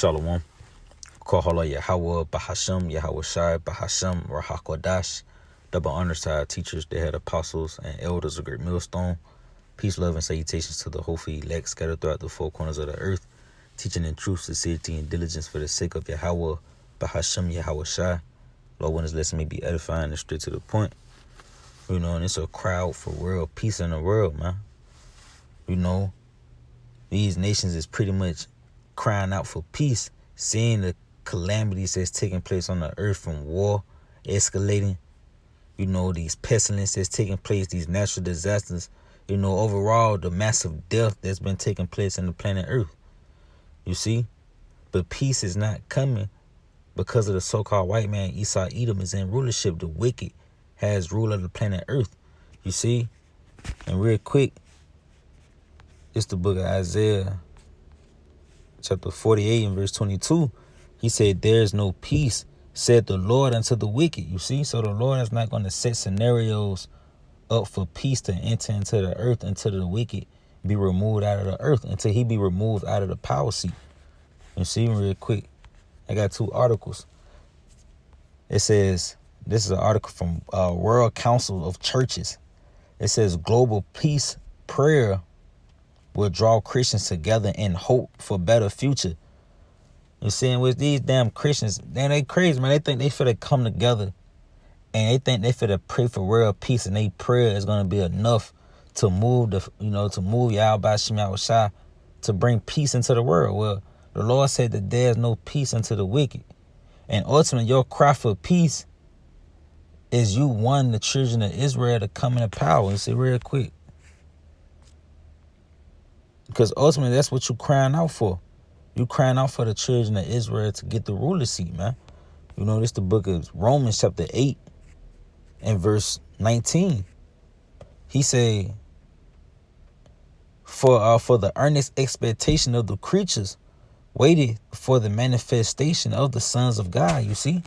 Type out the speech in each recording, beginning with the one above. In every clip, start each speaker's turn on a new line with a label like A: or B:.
A: Shalom. Kohala Yahweh Bahasham Yahweh Shai Bahasham Rahakwadash. Double honors to our teachers. They had apostles and elders of great millstone. Peace, love, and salutations to the hopeful elect scattered throughout the four corners of the earth, teaching in truth, sincerity, and diligence for the sake of Yahweh Bahasham Yahweh Shai. Lord, when this lesson may be edifying and straight to the point. And it's a crowd for world peace in the world, man. These nations is pretty much crying out for peace, seeing the calamities that's taking place on the earth from war escalating, these pestilences that's taking place, these natural disasters, overall the massive death that's been taking place in the planet earth. You see? But peace is not coming because of the so-called white man. Esau Edom is in rulership. The wicked has rule of the planet earth. You see? And real quick, it's the book of Isaiah, chapter 48 and verse 22. He said, "There's no peace, said the Lord, unto the wicked." You see? So the Lord is not going to set scenarios up for peace to enter into the earth until the wicked be removed out of the earth, until he be removed out of the power seat. You see? Real quick, I got two articles. It says, this is an article from World Council of Churches. It says, global peace prayer will draw Christians together in hope for better future. You see, with these damn Christians, they crazy, man. They think they finna come together and they think they finna pray for world peace, and their prayer is gonna be enough to move to move Yahweh Shem Yahweh Shai to bring peace into the world. Well, the Lord said that there's no peace unto the wicked. And ultimately, your cry for peace is you want the children of Israel to come into power. You see, real quick. Because ultimately, that's what you're crying out for. You crying out for the children of Israel to get the ruler seat, man. This the book of Romans chapter 8 and verse 19. He say, for the earnest expectation of the creatures waited for the manifestation of the sons of God. You see?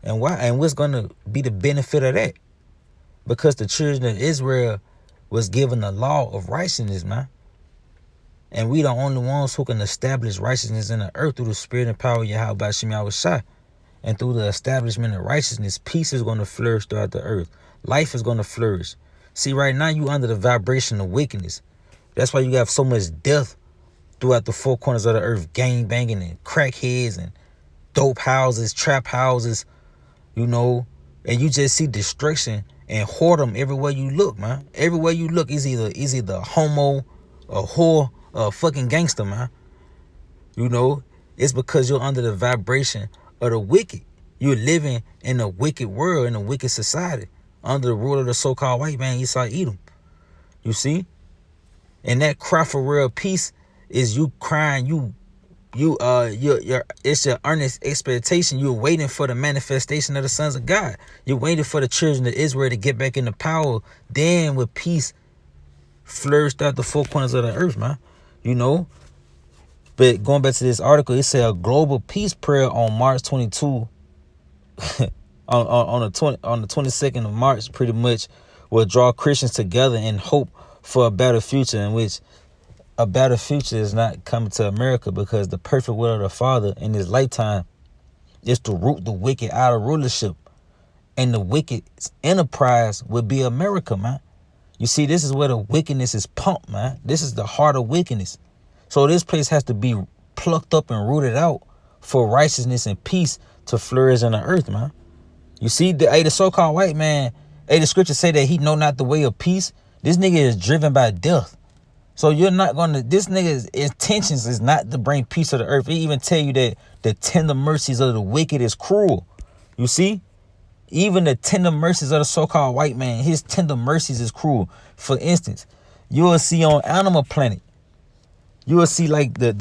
A: And why? And what's going to be the benefit of that? Because the children of Israel was given the law of righteousness, man. And we the only ones who can establish righteousness in the earth through the spirit and power of Yahweh Shem Yahweh Shai. And through the establishment of righteousness, peace is going to flourish throughout the earth. Life is going to flourish. See, right now you under the vibration of wickedness. That's why you have so much death throughout the four corners of the earth. Gang banging and crackheads and dope houses, trap houses, and you just see destruction and whoredom everywhere you look, man. Everywhere you look is either a homo, a whore, a fucking gangster, man. It's because you're under the vibration of the wicked. You're living in a wicked world, in a wicked society, under the rule of the so-called white man, Esau Edom. You see? And that cry for real peace is you crying, it's your earnest expectation. You're waiting for the manifestation of the sons of God. You're waiting for the children of Israel to get back into power. Then with peace flourished out the four corners of the earth, man. But going back to this article, it said a global peace prayer on March 22, on the 22nd of March, pretty much will draw Christians together in hope for a better future, in which a better future is not coming to America, because the perfect will of the Father in his lifetime is to root the wicked out of rulership. And the wicked's enterprise would be America, man. You see, this is where the wickedness is pumped, man. This is the heart of wickedness. So this place has to be plucked up and rooted out for righteousness and peace to flourish in the earth, man. You see, the so-called white man, the scriptures say that he know not the way of peace. This nigga is driven by death. So you're not going to, this nigga's intentions is not to bring peace to the earth. He even tell you that the tender mercies of the wicked is cruel. You see? Even the tender mercies of the so-called white man, his tender mercies is cruel. For instance, you will see on Animal Planet, you will see like the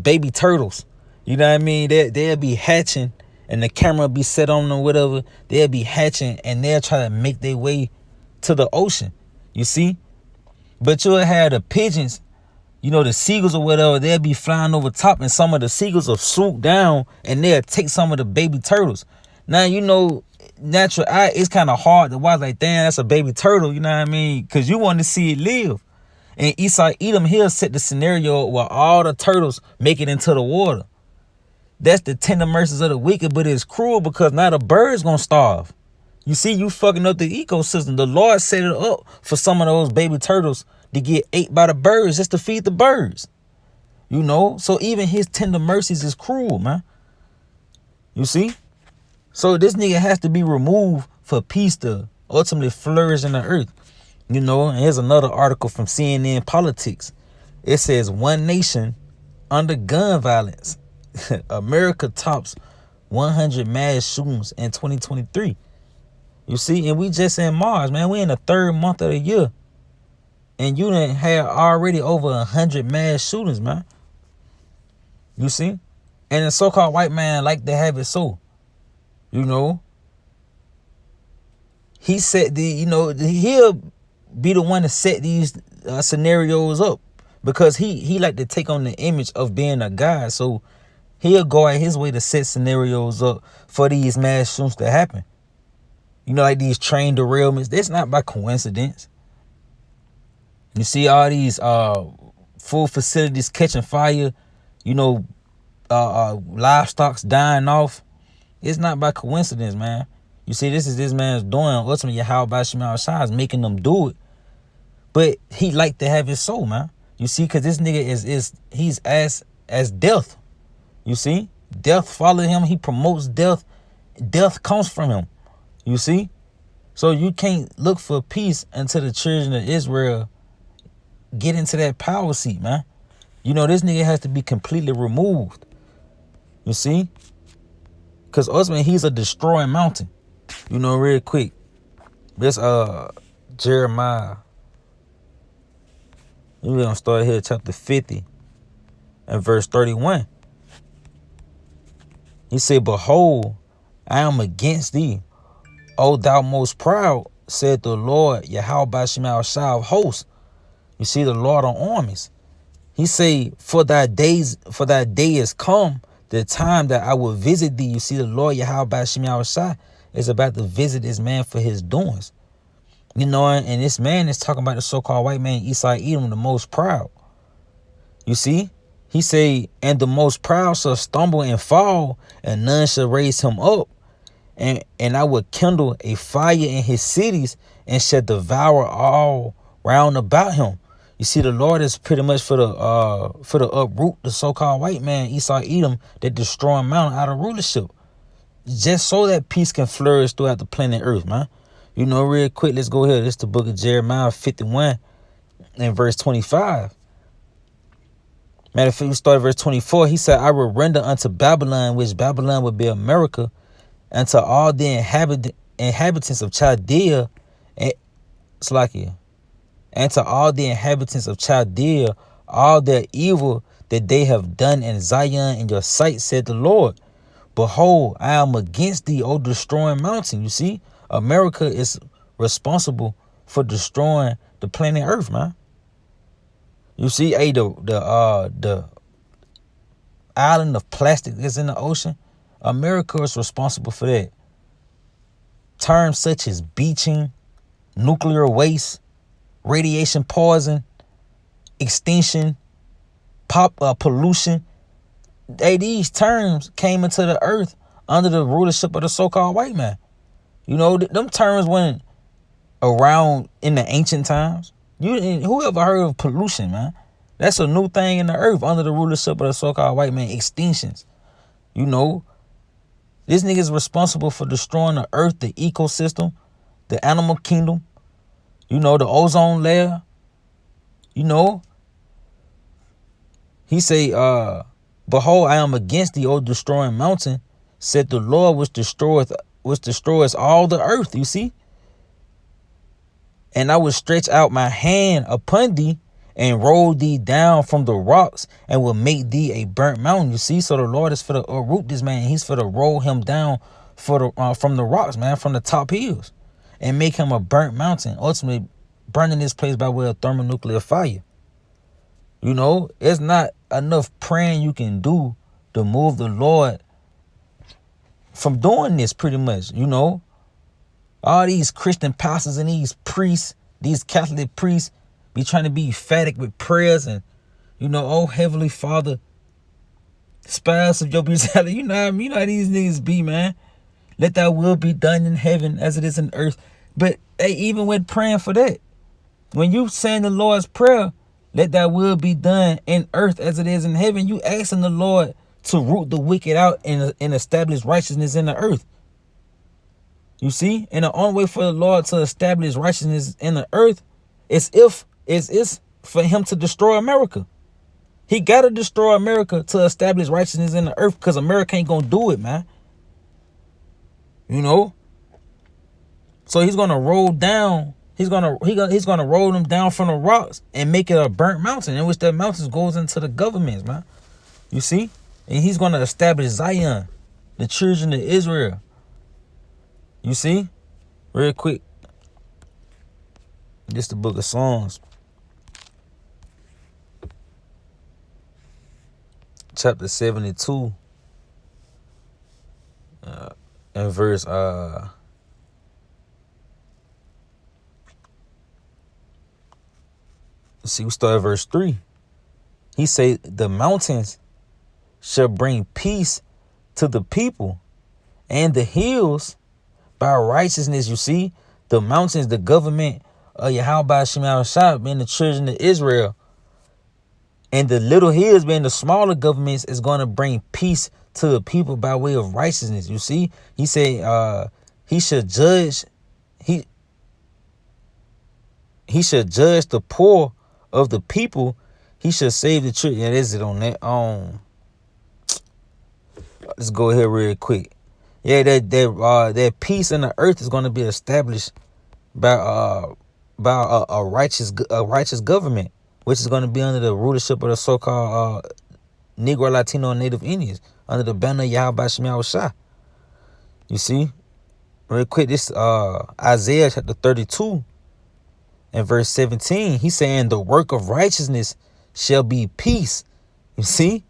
A: baby turtles. You know what I mean? They'll be hatching and the camera be set on them or whatever. They'll be hatching and they'll try to make their way to the ocean. You see? But you'll have the pigeons, the seagulls or whatever, they'll be flying over top, and some of the seagulls will swoop down and they'll take some of the baby turtles. Now, natural eye, it's kind of hard to watch, like, damn, that's a baby turtle, you know what I mean? Because you want to see it live. And Esau Edom, he'll set the scenario where all the turtles make it into the water. That's the tender mercies of the wicked, but it's cruel because now the birds gonna starve. You see, you fucking up the ecosystem. The Lord set it up for some of those baby turtles to get ate by the birds just to feed the birds. You know, so even his tender mercies is cruel, man. You see? So this nigga has to be removed for peace to ultimately flourish in the earth. You know, and here's another article from CNN Politics. It says, one nation under gun violence. America tops 100 mass shootings in 2023. You see, and we just in March, man. We in the third month of the year. And you done had already over 100 mass shootings, man. You see? And the so-called white man like to have it so. You know? He said he'll be the one to set these scenarios up. Because he like to take on the image of being a god. So he'll go out his way to set scenarios up for these mass shootings to happen. You know, like these train derailments. That's not by coincidence. You see all these full facilities catching fire, you know, livestock's dying off. It's not by coincidence, man. You see, this is this man's doing. Ultimately, Yahweh Shema Shai is making them do it. But he like to have his soul, man. You see, because this nigga he's as death. You see? Death follows him. He promotes death. Death comes from him. You see? So you can't look for peace until the children of Israel get into that power seat, man. You know, this nigga has to be completely removed. You see? Because ultimately, he's a destroying mountain. You know, real quick. This Jeremiah. We're going to start here, chapter 50 and verse 31. He said, behold, I am against thee, O thou most proud, said the Lord, Yahweh Shema Shai of hosts. You see, the Lord of armies. He say, for thy day is come, the time that I will visit thee. You see, the Lord Yahweh Shema Shai is about to visit this man for his doings. You know, and this man is talking about the so-called white man, Esau Edom, the most proud. You see? He say, and the most proud shall stumble and fall, and none shall raise him up. And I will kindle a fire in his cities, and shall devour all round about him. You see, the Lord is pretty much for the uproot the so-called white man, Esau Edom, that destroying mountain out of rulership. Just so that peace can flourish throughout the planet Earth, man. You know, real quick, let's go here. This is the book of Jeremiah 51 and verse 25. Matter of fact, we start at verse 24. He said, I will render unto Babylon, which Babylon would be America, unto all the inhabitants of Chaldea, and Slakia, and to all the inhabitants of Chaldea, all their evil that they have done in Zion in your sight, said the Lord. Behold, I am against thee, O destroying mountain. You see, America is responsible for destroying the planet Earth, man. You see, hey, the island of plastic that's in the ocean, America is responsible for that. Terms such as beaching, nuclear waste, radiation poison, extinction, pollution. Hey, these terms came into the earth under the rulership of the so-called white man. You know, them terms went around in the ancient times. Who ever heard of pollution, man? That's a new thing in the earth under the rulership of the so-called white man. Extinctions. You know, this nigga is responsible for destroying the earth, the ecosystem, the animal kingdom, you know, the ozone layer. You know, he say, behold, I am against the old destroying mountain, said the Lord, which destroys all the earth. You see? And I will stretch out my hand upon thee and roll thee down from the rocks and will make thee a burnt mountain. You see? So the Lord is for to uproot this man. He's for to roll him down from the rocks, man, from the top hills, and make him a burnt mountain, ultimately burning this place by way of thermonuclear fire. You know, it's not enough praying you can do to move the Lord from doing this, pretty much. You know, all these Christian pastors and these priests, these Catholic priests, Be trying to be emphatic with prayers and, oh, Heavenly Father, spouse of your brutality. You know what I mean? You know how these niggas be, man. Let thy will be done in heaven as it is in earth. But hey, even with praying for that, when you saying the Lord's Prayer, let thy will be done in earth as it is in heaven, you asking the Lord to root the wicked out and establish righteousness in the earth. You see? And the only way for the Lord to establish righteousness in the earth is for him to destroy America. He got to destroy America to establish righteousness in the earth, because America ain't going to do it, man. So he's going to roll down. He's gonna roll them down from the rocks and make it a burnt mountain, in which that mountain goes into the governments, man. You see? And he's going to establish Zion, the children of Israel. You see? Real quick. This the book of Psalms. Chapter 72. And verse we start at verse 3. He say, the mountains shall bring peace to the people, and the hills by righteousness. You see, the mountains, the government of Yahweh Shema Shah, being the children of Israel, and the little hills being the smaller governments, is going to bring peace to the people by way of righteousness. You see, he said he should judge he should judge the poor of the people. He should save the children. Yeah, that's it on that. Let's go ahead real quick. Yeah, that peace in the earth is going to be established by a righteous government, which is going to be under the rulership of the so-called Negro, Latino, and Native Indians, under the banner of Yahweh Shema Shah. You see, real quick, this Isaiah chapter 32 and verse 17. He's saying the work of righteousness shall be peace. You see,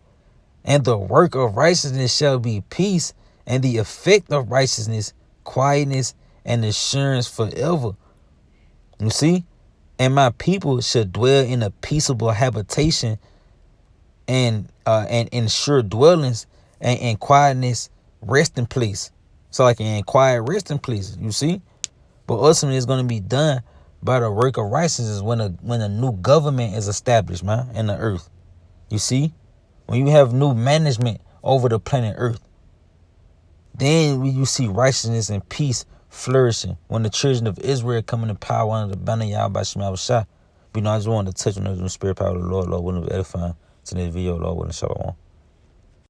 A: and the work of righteousness shall be peace, and the effect of righteousness, quietness, and assurance forever. You see, and my people should dwell in a peaceable habitation, and ensure dwellings, and in quietness resting place. So like in quiet resting place, you see. But ultimately, it's going to be done by the work of righteousness when a new government is established, man, in the earth. You see, when you have new management over the planet Earth, then you see righteousness and peace flourishing. When the children of Israel come into power under the banner of Yahweh Shema Shah. I just wanted to touch on the spirit power of the Lord. Lord, wouldn't have edifying to this video. Lord, wouldn't shalom.